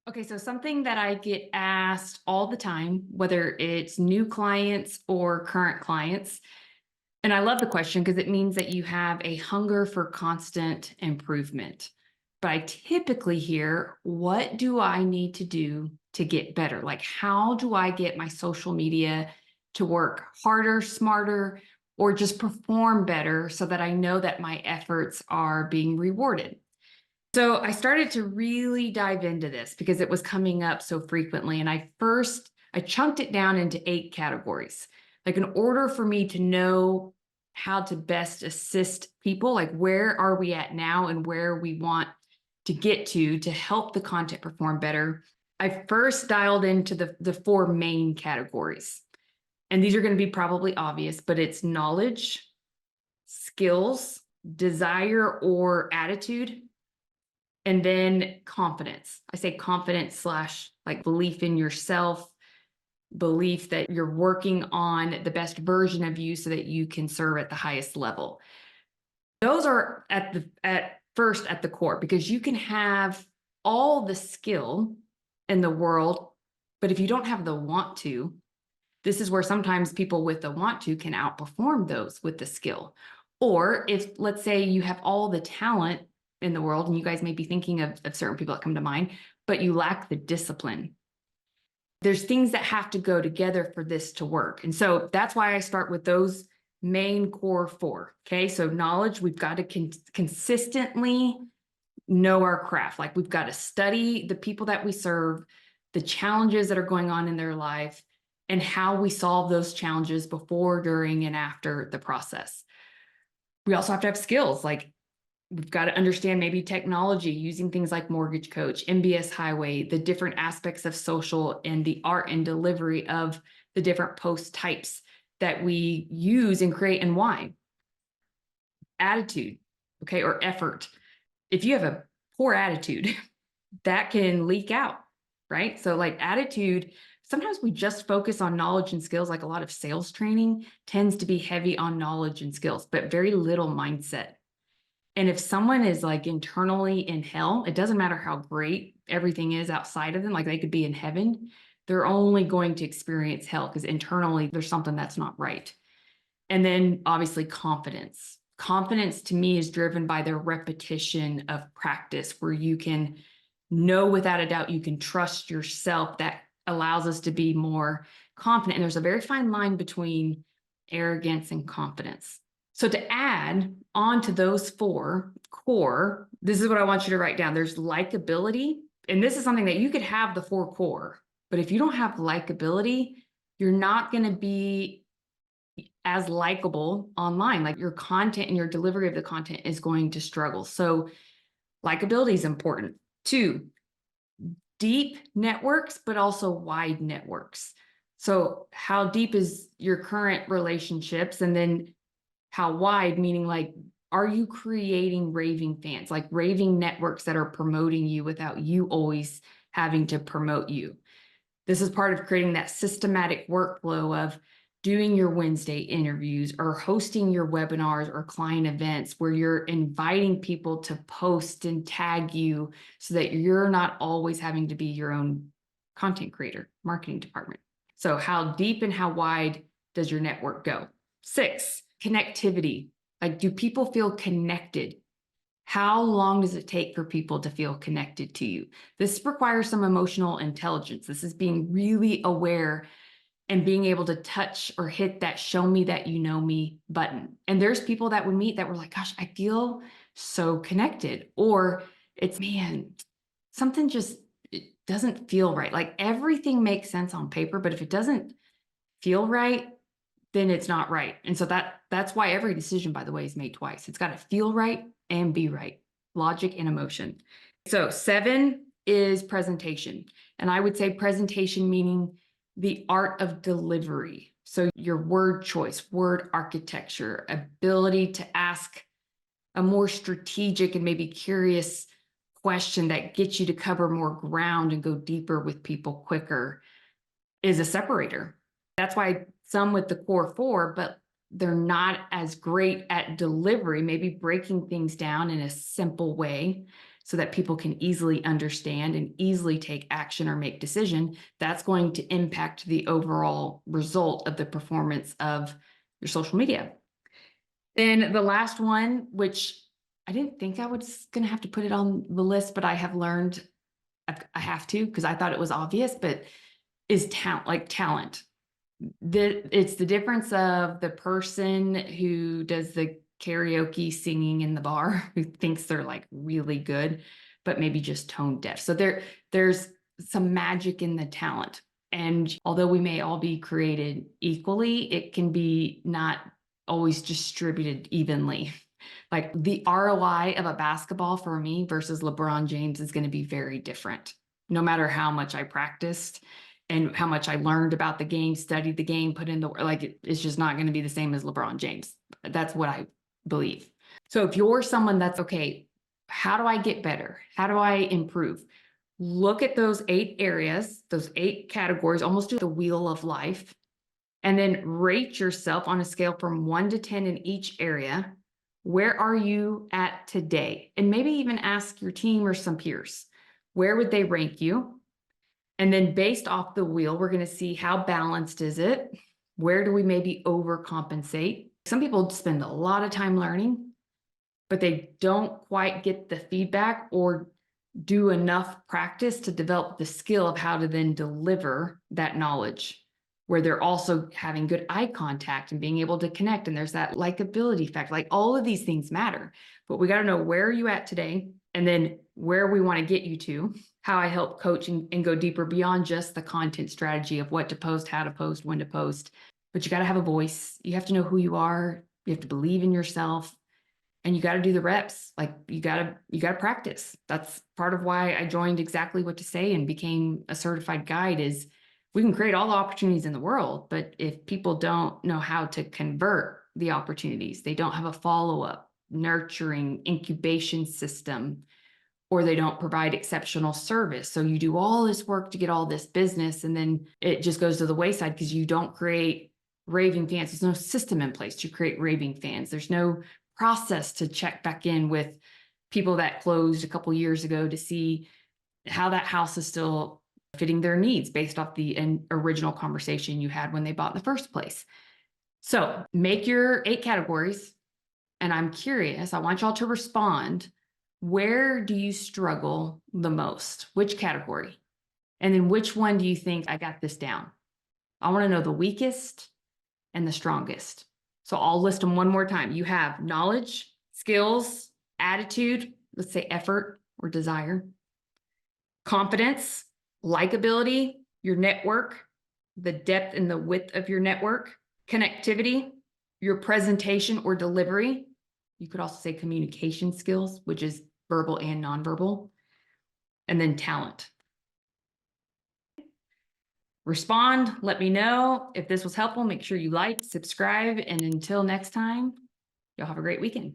Okay, so something that I get asked all the time, whether it's new clients or current clients, and I love the question because it means that you have a hunger for constant improvement. But I typically hear, what do I need to do to get better? Like, how do I get my social media to work harder, smarter, or just perform better so that I know that my efforts are being rewarded? So I started to really dive into this because it was coming up so frequently. And I chunked it down into 8 categories. Like, in order for me to know how to best assist people, like where are we at now and where we want to get to help the content perform better, I first dialed into the 4 main categories. And these are going to be probably obvious, but it's knowledge, skills, desire or attitude, and then confidence. I say confidence slash like belief in yourself, belief that you're working on the best version of you so that you can serve at the highest level. Those are at first at the core, because you can have all the skill in the world, but if you don't have the want to, this is where sometimes people with the want to can outperform those with the skill. Or if, let's say, you have all the talent in the world, and you guys may be thinking of certain people that come to mind, but you lack the discipline. There's things that have to go together for this to work. And so that's why I start with those main core 4. Okay. So knowledge, we've got to consistently know our craft. Like, we've got to study the people that we serve, the challenges that are going on in their life, and how we solve those challenges before, during, and after the process. We also have to have skills. Like, we've got to understand maybe technology, using things like Mortgage Coach, MBS Highway, the different aspects of social, and the art and delivery of the different post types that we use and create, and why. Attitude, okay, or effort. If you have a poor attitude, that can leak out, right? So, like, attitude, sometimes we just focus on knowledge and skills. Like, a lot of sales training tends to be heavy on knowledge and skills, but very little mindset. And if someone is like internally in hell, it doesn't matter how great everything is outside of them, like they could be in heaven, they're only going to experience hell because internally there's something that's not right. And then obviously confidence. Confidence to me is driven by the repetition of practice, where you can know without a doubt, you can trust yourself. That allows us to be more confident. And there's a very fine line between arrogance and confidence. So to add on to those 4 core, this is what I want you to write down. There's likability. And this is something that you could have the 4 core, but if you don't have likability, you're not going to be as likable online. Like, your content and your delivery of the content is going to struggle. So likability is important. 2, deep networks, but also wide networks. So how deep is your current relationships? And then how wide, meaning, like, are you creating raving fans, like raving networks that are promoting you without you always having to promote you? This is part of creating that systematic workflow of doing your Wednesday interviews or hosting your webinars or client events, where you're inviting people to post and tag you so that you're not always having to be your own content creator, marketing department. So how deep and how wide does your network go? 6, connectivity. Like, do people feel connected? How long does it take for people to feel connected to you? This requires some emotional intelligence. This is being really aware and being able to touch or hit that show me that you know me button. And there's people that we meet that were like, gosh, I feel so connected. Or it's, man, something just, it doesn't feel right. Like, everything makes sense on paper, but if it doesn't feel right, then it's not right. And so that's why every decision, by the way, is made twice. It's got to feel right and be right. Logic and emotion. So 7 is presentation. And I would say presentation meaning the art of delivery. So your word choice, word architecture, ability to ask a more strategic and maybe curious question that gets you to cover more ground and go deeper with people quicker is a separator. That's why some with the core 4, but they're not as great at delivery, maybe breaking things down in a simple way so that people can easily understand and easily take action or make decision, that's going to impact the overall result of the performance of your social media. Then the last one, which I didn't think I was going to have to put it on the list, but I have learned I have to, because I thought it was obvious, but is talent. It's the difference of the person who does the karaoke singing in the bar who thinks they're like really good, but maybe just tone deaf. So there's some magic in the talent. And although we may all be created equally, it can be not always distributed evenly. Like the ROI of a basketball for me versus LeBron James is going to be very different, no matter how much I practiced and how much I learned about the game, studied the game, put in the, like, it's just not going to be the same as LeBron James. That's what I believe. So if you're someone that's, okay, how do I get better? How do I improve? Look at those 8 areas, those 8 categories, almost do the wheel of life, and then rate yourself on a scale from 1 to 10 in each area. Where are you at today? And maybe even ask your team or some peers, where would they rank you? And then based off the wheel, we're going to see how balanced is it? Where do we maybe overcompensate? Some people spend a lot of time learning, but they don't quite get the feedback or do enough practice to develop the skill of how to then deliver that knowledge, where they're also having good eye contact and being able to connect. And there's that likability factor. Like all of these things matter, but we got to know where are you at today, and then where we want to get you to, how I help coach and go deeper beyond just the content strategy of what to post, how to post, when to post. But you got to have a voice. You have to know who you are. You have to believe in yourself, and you got to do the reps. Like you got to practice. That's part of why I joined Exactly What to Say and became a certified guide. Is we can create all the opportunities in the world, but if people don't know how to convert the opportunities, they don't have a follow-up, nurturing, incubation system, or they don't provide exceptional service. So you do all this work to get all this business, and then it just goes to the wayside because you don't create raving fans. There's no system in place to create raving fans. There's no process to check back in with people that closed a couple years ago to see how that house is still fitting their needs based off the original conversation you had when they bought in the first place. So make your 8 categories. And I'm curious, I want y'all to respond. Where do you struggle the most? Which category? And then which one do you think I got this down? I want to know the weakest and the strongest. So I'll list them one more time. You have knowledge, skills, attitude, let's say effort or desire, confidence, likability, your network, the depth and the width of your network, connectivity, your presentation or delivery. You could also say communication skills, which is verbal and nonverbal, and then talent. Respond, let me know if this was helpful. Make sure you like, subscribe, and until next time, y'all have a great weekend.